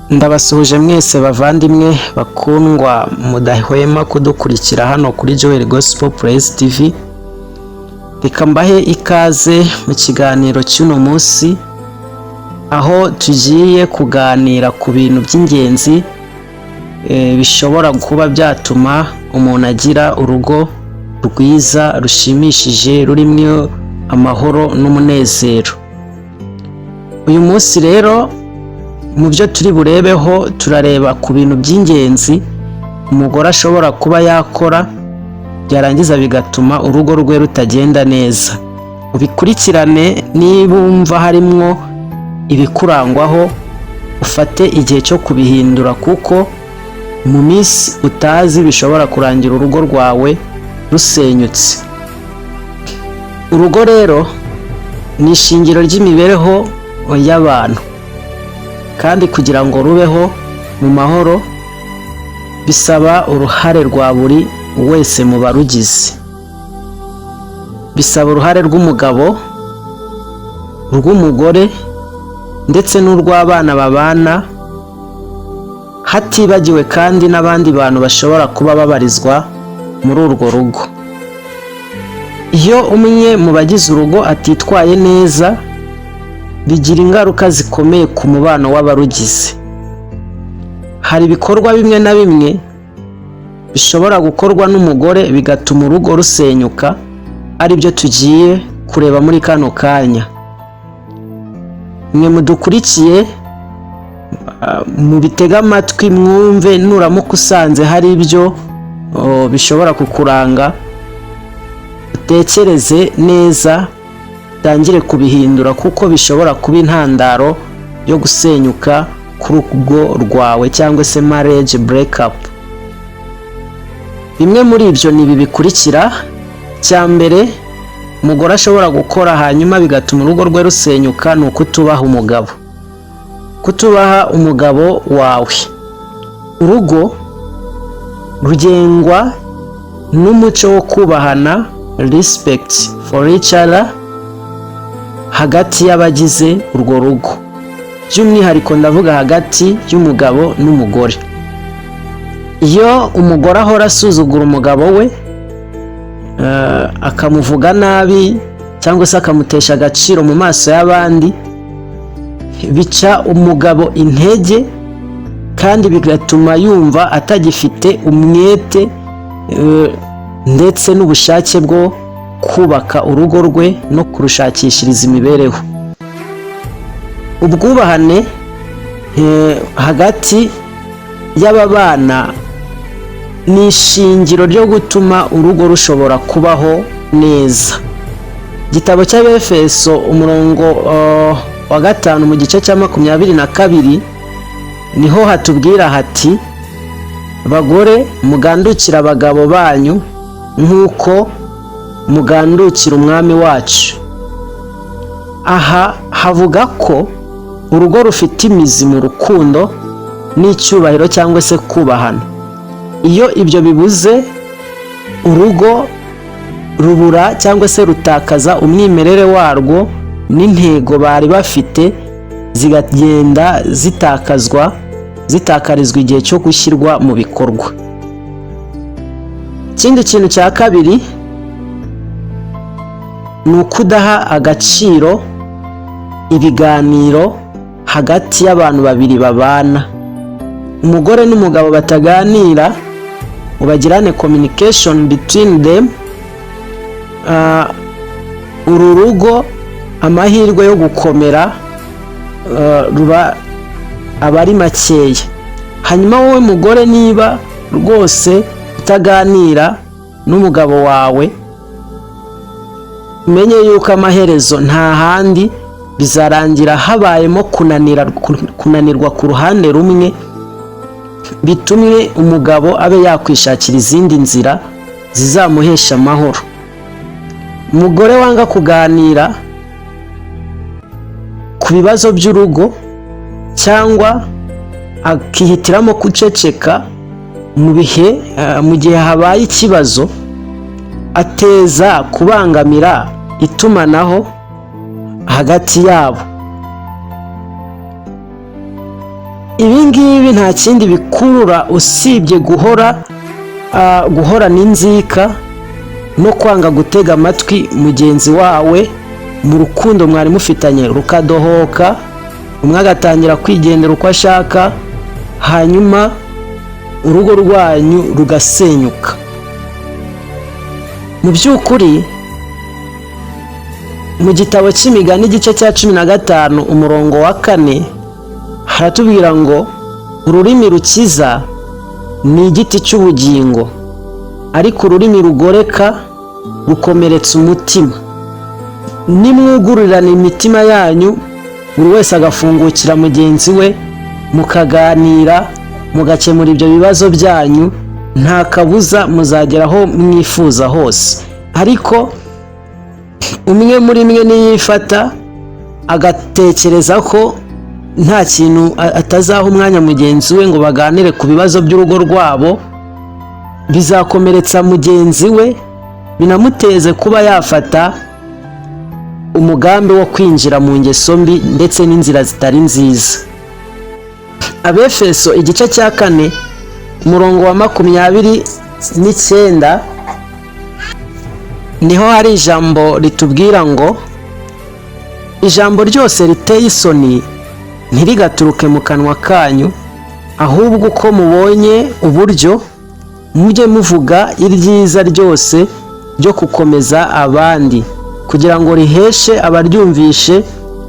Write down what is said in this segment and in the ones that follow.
Ndabasuhuje mwese bavandimwe bakundwa mudahwema kudukurikira hano kuri Joel Gospel Praise TV. Reka mbahe ikaze mu kiganiro cy'uno munsi, aho tugiye kuganira ku bintu by'ingenzi bishobora kuba byatuma umuntu agira urugo rwiza rushimishije rurimo amahoro n'umunezero. Uyu munsi rero mu byo turi burebeho turareba ku bintu by'ingenzi umugore ashobora kuba yakora byarangiza bigatuma urugo rwe rutagenda neza. Ubikurikirane, niba wumva harimwo ibikurangwaho ufate igihe cyo kubihindura, kuko mu minsi utazi bishobora kurangira urugo rwawe rusenyutse. Urugo rero ni ishingiro ry'imibereho y'abantu, kandi kugira ngo rubeho mu mahoro bisaba uruhare rwa buri wese mu barugize. Bisaba uruhare rw'umugabo, rw'umugore ndetse n'urw'abana babana, hatibagiwe kandi n'abandi bantu bashobora kuba babarizwa muri urwo rugo. Iyo umwe mu bagize urugo atitwaye neza bigira ingaruka zikomeye ku mubano w'abarugize. Hari ibikorwa bimwe na bimwe bishobora gukorwa n'umugore bigatuma urugo rusenyuka, ari byo tugiye kureba muri kano kanya. Mwe mudukurikiye mubitega amatwi mwumve, nuramuka usanze hari ibyo bishobora kukuranga utekereze neza, tangire kubihindura, kuko bishobora kuba intandaro yo gusenyuka k'urugo rwawe cyangwa se marriage breakup. Bimwe muri ibyo ni ibi bikurikira. Cya mbere umugore ashobora gukora hanyuma bigatuma urugo rwe rusenyuka ni ukutubaha umugabo. Kutubaha umugabo wawe. Urugo rugengwa n'umuco wo kubahana, respect for each other, hagati y'abagize urwo rugo, by'umwihariko ndavuga hagati y'umugabo n'umugore. Iyo umugore ahora asuzugura umugabo we, akamuvuga nabi cyangwa se akamutesha agaciro mu maso y'abandi, bica umugabo intege kandi bigatuma yumva atagifite umwete ndetse n'ubushake bwo kubaka urugo rwe no kurushakishiriza imibereho. Ubwubahane hagati y'ababana ni ishingiro ryo gutuma urugo rushobora kubaho neza. Igitabo cy'Abefeso umurongo wa 5 mu gice cya 22 niho hatubwira hati, bagore mugandukira abagabo banyu nk'uko mugandukira umwami wacu. Aha havuga ko urugo rufite imizi mu rukundo n'icyubahiro cyangwa se kubahana. Iyo ibyo bibuze, urugo rubura cyangwa se rutakaza umwimerere warwo n'intego bari bafite, zigagenda zitakarizwa igihe cyo gushyirwa mu bikorwa. Ikindi kintu cya kabiri ni ukudaha agaciro ibiganiro hagati y'abantu babiri babana. Umugore n'umugabo bataganira ngo bagirane communication between them, uru rugo amahirwe yo gukomera ruba ari makeya. Hanyuma wowe mugore, niba rwose utaganira n'umugabo wawe, umenye yuko amaherezo nta handi bizarangira habayemo kunanirwa ku ruhande rumwe, bitumye umugabo abe yakwishakira izindi nzira zizamuhesha amahoro. Umugore wanga kuganira ku bibazo by'urugo cyangwa akihitiramo guceceka mu gihe habaye ikibazo, ateza kubangamira itumanaho hagati yabo. ibi ngibi nta kindi bikurura usibye guhorana inzika no kwanga gutega amatwi mugenzi wawe mu rukundo mwari mufitanye rukadohoka, umwe agatangira kwigendera uko ashaka, hanyuma urugo rwanyu rugasenyuka. Mu by'ukuri mu gitabo cy'imigani igice cya 15 umurongo wa 4 haratubwira ngo ururimi rukiza ni igiti cy'ubugingo, ariko ururimi rugoreka rukomeretsa umutima. Nimwugururirana imitima yanyu, buri wese agafungukira mugenzi we, mukaganira, mugakemura ibyo bibazo byanyu, nta kabuza muzagera aho mwifuza hose. Ariko umwe muri mwe niyifata agatekereza ko nta kintu atazaha umwanya mugenzi we ngo baganire ku bibazo by'urugo rwabo, bizakomeretsa mugenzi we, binamuteze kuba yafata umugambi wo kwinjira mu ngeso mbi ndetse n'inzira zitari nziza. Abefeso igice cya 4 umurongo wa 29 niho hari ijambo ritubwira ngo ijambo ryose riteye isoni ntirigaturuke mu kanwa kanyu, ahubwo uko mubonye uburyo mujye muvuga iryiza ryose ryo gukomeza abandi, kugira ngo riheshe abaryumvishe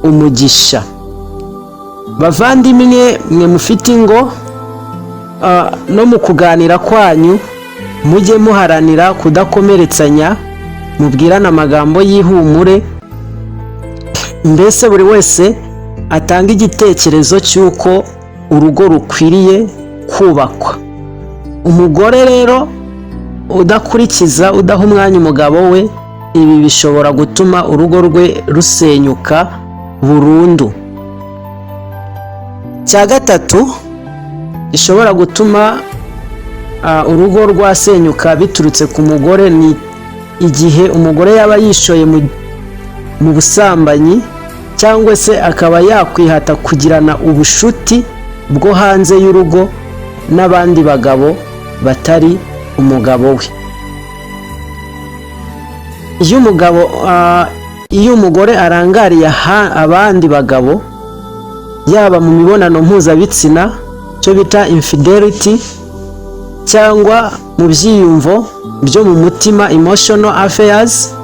umugisha. Bavandimwe mwe mufite ingo, no mu kuganira kwanyu mujye muharanira kudakomeretsanya, mubwirana amagambo y'ihumure, mbese buri wese atanga igitekerezo cy'uko urugo rukwiriye kubakwa. Umugore rero udakurikiza, udaha umwanya umugabo we, ibi bishobora gutuma urugo rwe rusenyuka burundu. Cya gatatu gishobora gutuma urugo rwasenyuka biturutse ku mugore ni igihe umugore yaba yishoye mu busambanyi, cyangwa se akaba yakwihata kugirana ubushuti bwo hanze y'urugo n'abandi bagabo batari umugabo we. Iyo umugore arangariye abandi bagabo, yaba mu mibonano mpuzabitsina, cyo bita infidelity, cyangwa mu byiyumvo byo mu mutima emotional affairs,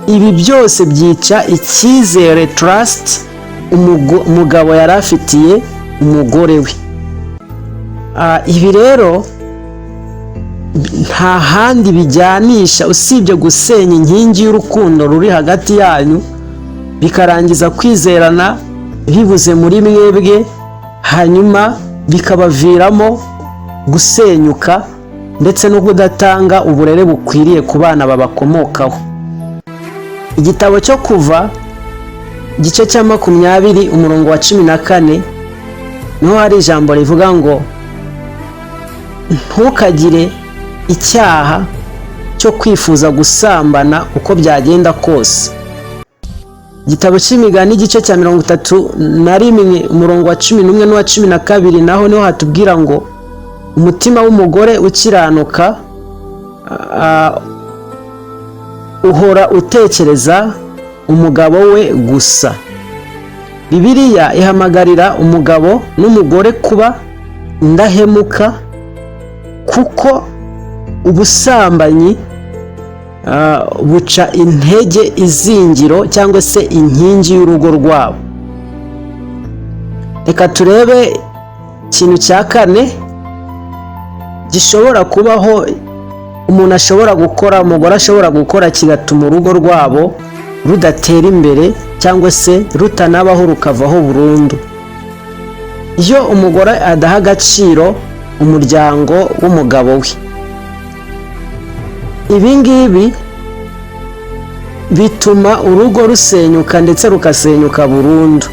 ibi byose byica icyizere trust umugabo yari afitiye umugore we. Ibi rero nta handi bijyanisha usibye gusenya inkingi y'urukundo ruri hagati yanyu, bikarangiza kwizerana bibuze muri mwebwe, hanyuma bikabaviramo gusenyuka ndetse no kudatanga uburere bukwiriye ku bana babakomokaho. Igitabo cyo Kuva igice cya 20 umurongo wa 14 niho hari ijambo rivuga ngo ntukagire icyaha cyo kwifuza gusambana uko byagenda kose. Igitabo cy'imigani igice cya 31 umurongo wa 11 n'uwa 12 naho niho hatubwira ngo umutima w'umugore ukiranuka uhora utekereza umugabo we gusa. Bibiliya ihamagarira umugabo n'umugore kuba indahemuka, kuko ubusambanyi buca intege izingiro cyangwa se inkingi y'urugo rwabo. Reka turebe ikintu cya 4 gishobora kubaho umuntu ashobora gukora, umugore ashobora gukora kigatuma urugo rwabo rudatera imbere cyangwa se rutanabaho rukavaho burundu. Iyo umugore adaha agaciro umuryango w'umugabo we, ibi ngibi bituma urugo rusenyuka ndetse rukasenyuka burundu.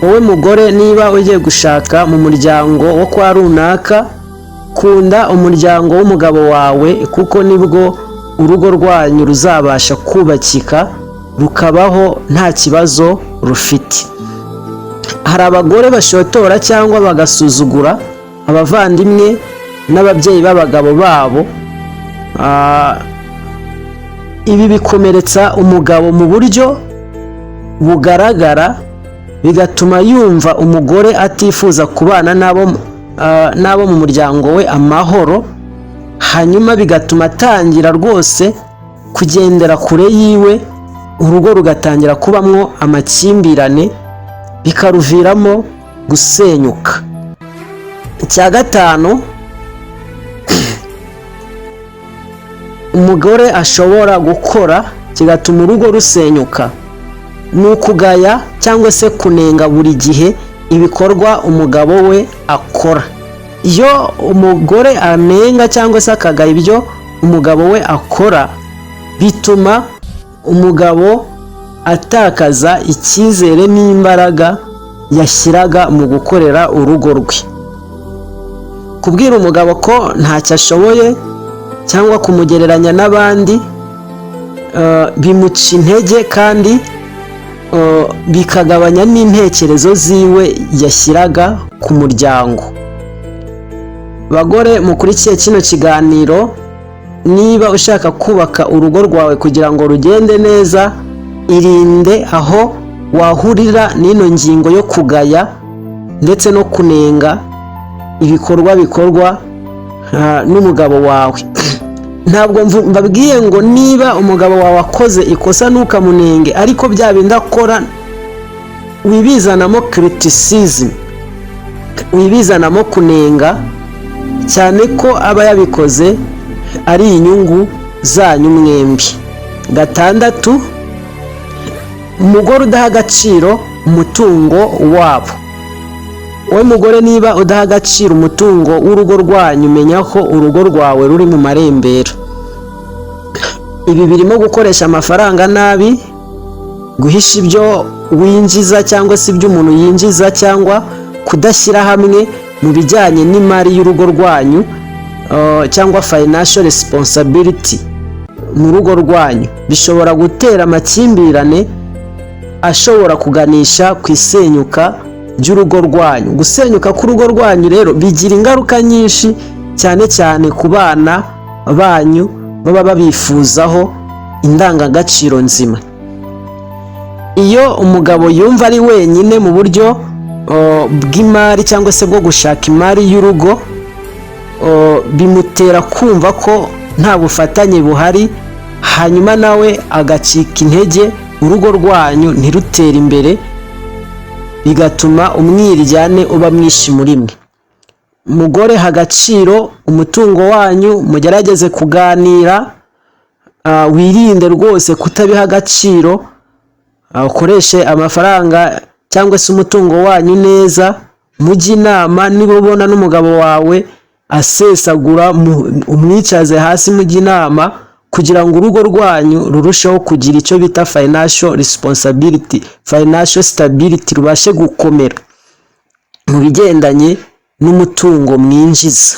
Wowe mugore, niba ugiye gushaka mu muryango wo kwa runaka, kunda umuryango w'umugabo wawe, kuko nibwo urugo rwanyu ruzabasha kubakika rukabaho nta kibazo rufite. hari abagore bashotora cyangwa bagasuzugura abavandimwe n'ababyeyi b'abagabo babo. Ibi bikomeretsa umugabo mu buryo bugaragara, bigatuma yumva umugore atifuza kubana n'abo mu muryango we amahoro, hanyuma bigatuma atangira rwose kugendera kure yiwe, urugo rugatangira kubamwo amakimbirane, bikaruviramo gusenyuka. Icya gatanu umugore ashobora gukora kigatuma urugo rusenyuka ni ukugaya cyangwa se kunenga buri gihe ibikorwa umugabo we akora. Iyo umugore anenga cyangwa se akagaya ibyo umugabo we akora, bituma umugabo atakaza icyizere n'imbaraga yashyiraga mu gukorera urugo rwe. Kubwira umugabo ko ntacyo ashoboye cyangwa kumugereranya n'abandi bimuca intege, kandi bikagabanya n'intekerezo ziwe yashyiraga ku muryango. Bagore mukurikiye kino kiganiro, niba ushaka kubaka urugo rwawe kugira ngo rugende neza, irinde aho wahurira n'ino ngingo yo kugaya ndetse no kunenga ibikorwa bikorwa n'umugabo wawe. Ntabwo mbabwiye ngo niba umugabo wawe akoze ikosa ntukamunenge, ariko bya bindi akora wibizanamo criticism, wibizanamo kunenga, cyane ko aba yabikoze ari inyungu zanyu mwembi. Gatandatu, umugore udaha agaciro umutungo wabo. Wowe mugore, niba udaha agaciro umutungo w'urugo rwanyu, menya ko urugo rwawe ruri mu marembera. Ibi birimo gukoresha amafaranga nabi, guhisha ibyo winjiza cyangwa se ibyo umuntu yinjiza, cyangwa kudashyira hamwe mu bijyanye n'imari y'urugo rwanyu, cyangwa financial responsibility mu rugo rwanyu. Bishobora gutera amakimbirane ashobora kuganisha ku isenyuka ry'urugo rwanyu. Gusenyuka k'urugo rwanyu rero bigira ingaruka nyinshi, cyane cyane ku bana banyu baba babifuzaho indangagaciro nzima. Iyo umugabo yumva ari wenyine mu buryo bw'imari cyangwa se bwo gushaka imari y'urugo, bimutera kumva ko nta bufatanye buhari, hanyuma nawe agacika intege, urugo rwanyu ntirutere imbere, bigatuma umwiryane uba mwinshi muri mwe. Mugore, ha agaciro umutungo wanyu, mugerageze kuganira, wirinde rwose kutabiha agaciro, ukoreshe amafaranga cyangwa se umutungo wanyu neza, mujye inama. Niba ubona n'umugabo wawe asesagura, umwicaze hasi, mujye inama kugira ngo urugo rwanyu rurusheho kugira icyo bita financial responsibility, financial stability, rubashe gukomera mu bigendanye n'umutungo mwinjiza.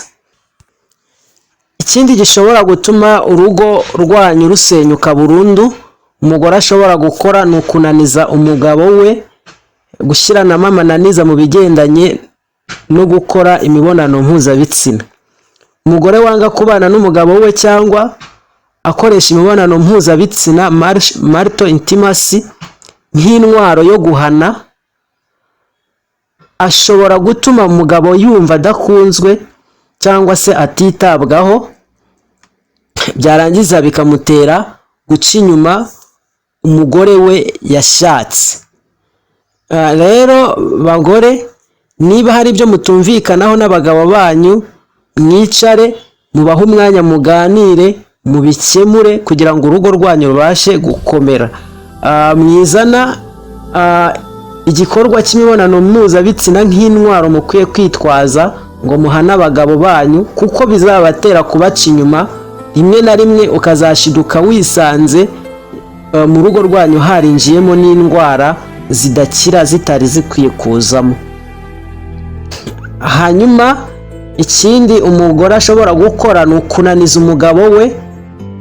Ikindi gishobora gutuma urugo rwanyu rusenyuka burundu, umugore ashobora gukora ni ukunaniza umugabo we, gushyiranamo amananiza mu bigendanye no gukora imibonano mpuzabitsina. Umugore wanga kubana n'umugabo we cyangwa akoresha imibonano mpuzabitsina, marital intimacy, nk'intwaro yo guhana, ashobora gutuma umugabo yumva adakunzwe cyangwa se atitabwaho, byarangiza bikamutera guca inyuma umugore we yashatse. Rero bagore, niba hari ibyo mutumvikanaho n'abagabo banyu, mwicare, mubahe umwanya, muganire, mubikemure kugira ngo urugo rwanyu rubashe gukomera. Mwizana igikorwa cy'imibonano mpuzabitsina nk'intwaro mukwiye kwitwaza ngo muhane abagabo banyu, kuko bizabatera kubaca inyuma, rimwe na rimwe ukazashiduka wisanze mu rugo rwanyu harinjiyemo n'indwara zidakira zitari zikwiye kuzamo. Hanyuma ikindi umugore ashobora gukora ni ukunaniza umugabo we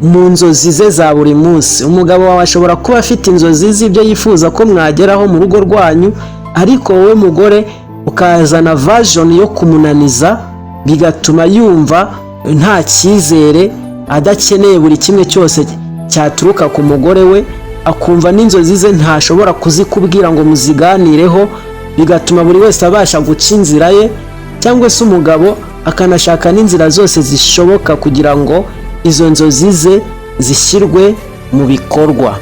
mu nzozi ze za buri munsi. Umugabo wawe ashobora kuba afite inzozi z'ibyo yifuza ko mwageraho mu rugo rwanyu, ariko wowe mugore ukazana version yo kumunaniza, bigatuma yumva nta cyizere, adakeneye buri kimwe cyose cyaturuka ku mugore we, akumva n'inzozi ze ntashobora kuzikubwira ngo muziganireho, bigatuma buri wese abasha guca inzira ye, cyangwa se umugabo akanashaka n'inzira zose zishoboka kugira ngo izo nzozi ze zishyirwe mu bikorwa.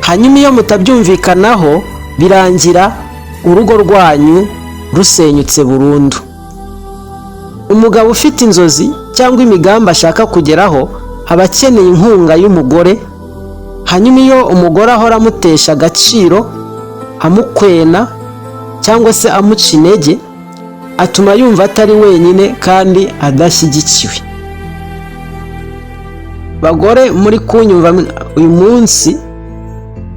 Hanyuma iyo mutabyumvikanaho birangira urugo rwanyu rusenyutse burundu. Umugabo ufite inzozi cyangwa imigambi ashaka kugeraho aba akeneye inkunga y'umugore. Hanyuma iyo umugore ahora amutesha agaciro, amukwena cyangwa se amuca intege, atuma yumva atari wenyine kandi adashyigikiwe. Bagore muri kunyumva uyu munsi,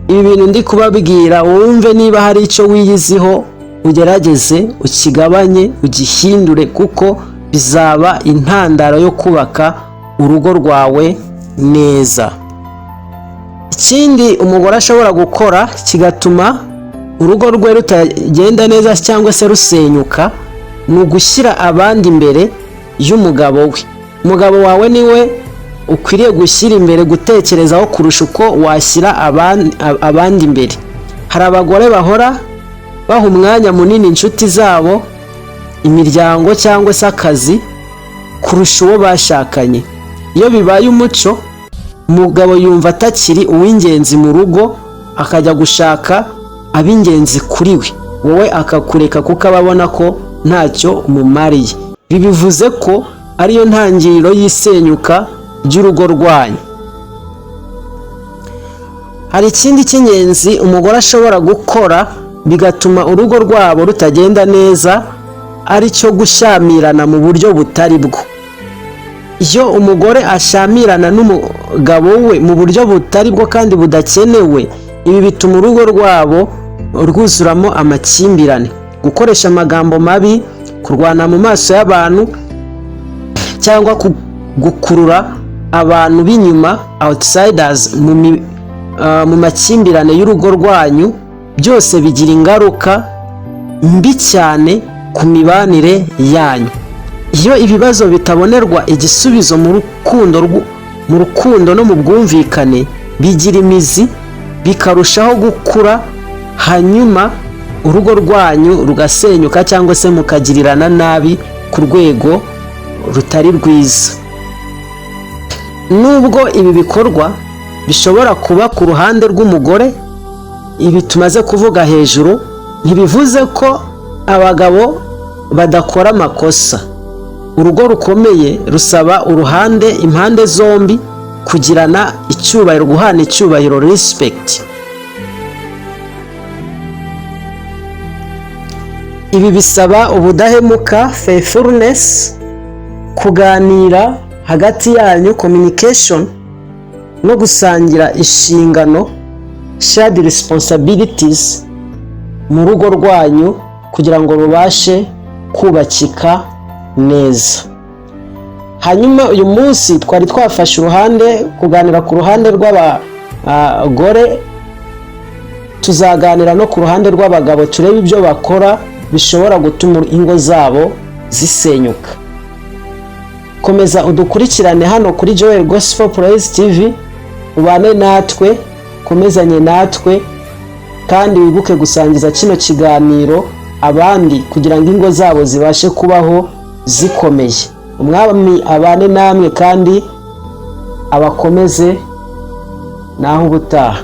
ibi bintu ndi kubabwira wumve niba hari icyo wiyiziho, ugerageze ukigabanye, ugihindure, kuko bizaba intandaro yo kubaka urugo rwawe neza. Ikindi umugore ashobora gukora kigatuma urugo rwe rutagenda neza cyangwa se rusenyuka, ni ugushyira abandi imbere y'umugabo we. Umugabo wawe niwe ukwiriye gushyira imbere, gutekerezaho kurusha uko washyira abandi imbere. Hari abagore bahora baha umwanya munini inshuti zabo, imiryango cyangwa se akazi kurusha uwo bashakanye. Iyo bibaye umuco, umugabo yumva atakiri uw'ingenzi mu rugo, akajya gushaka ab'ingenzi kuri we, wowe akakureka kuko ababona ko ntacyo umumariye. Ibi bivuze ko ariyo ntangiriro y'isenyuka ry'urugo rwanyu. Hari ikindi cy'ingenzi umugore ashobora gukora bigatuma urugo rwabo rutagenda neza, ari cyo gushyamirana mu buryo butari bwo. Iyo umugore ashyamirana n'umugabo we mu buryo butari bwo kandi budakenewe, ibi bituma urugo rwabo rwuzuramo amakimbirane, gukoresha amagambo mabi, kurwana mu maso y'abantu, cyangwa gukurura abantu b'inyuma outsiders mu makimbirane y'urugo rwanyu. Byose bigira ingaruka mbi cyane ku mibanire yanyu. Iyo ibibazo bitabonerwa igisubizo mu rukundo no mu bwumvikane, bigira imizi bikarushaho gukura, hanyuma urugo rwanyu rugasenyuka cyangwa se mukagirirana nabi ku rwego rutari rwiza. Nubwo ibi bikorwa bishobora kuba ku ruhande rw'umugore, ibi tumaze kuvuga hejuru ntibivuze ko abagabo badakora amakosa. Urugo rukomeye rusaba impande zombi kugirana icyubahiro, guhana icyubahiro, respect. Ibi bisaba ubudahemuka, faithfulness, kuganira hagati yanyu, communication, no gusangira inshingano, shared responsibilities, mu rugo rwanyu kugira ngo rubashe kubakika neza. Hanyuma uyu munsi twari twafashe kuganira ku ruhande rw'abagore, tuzaganira no ku ruhande rw'abagabo, turebe ibyo bakora bishobora gutuma ingo zabo zisenyuka. Komeza udukurikirane hano kuri Joel Gospel Praise TV, ubane natwe, komezanye natwe, kandi wibuke gusangiza kino kiganiro abandi kugira ngo ingo zabo zibashe kubaho zikomeye. Umwami abane namwe kandi abakomeze, naho ubutaha.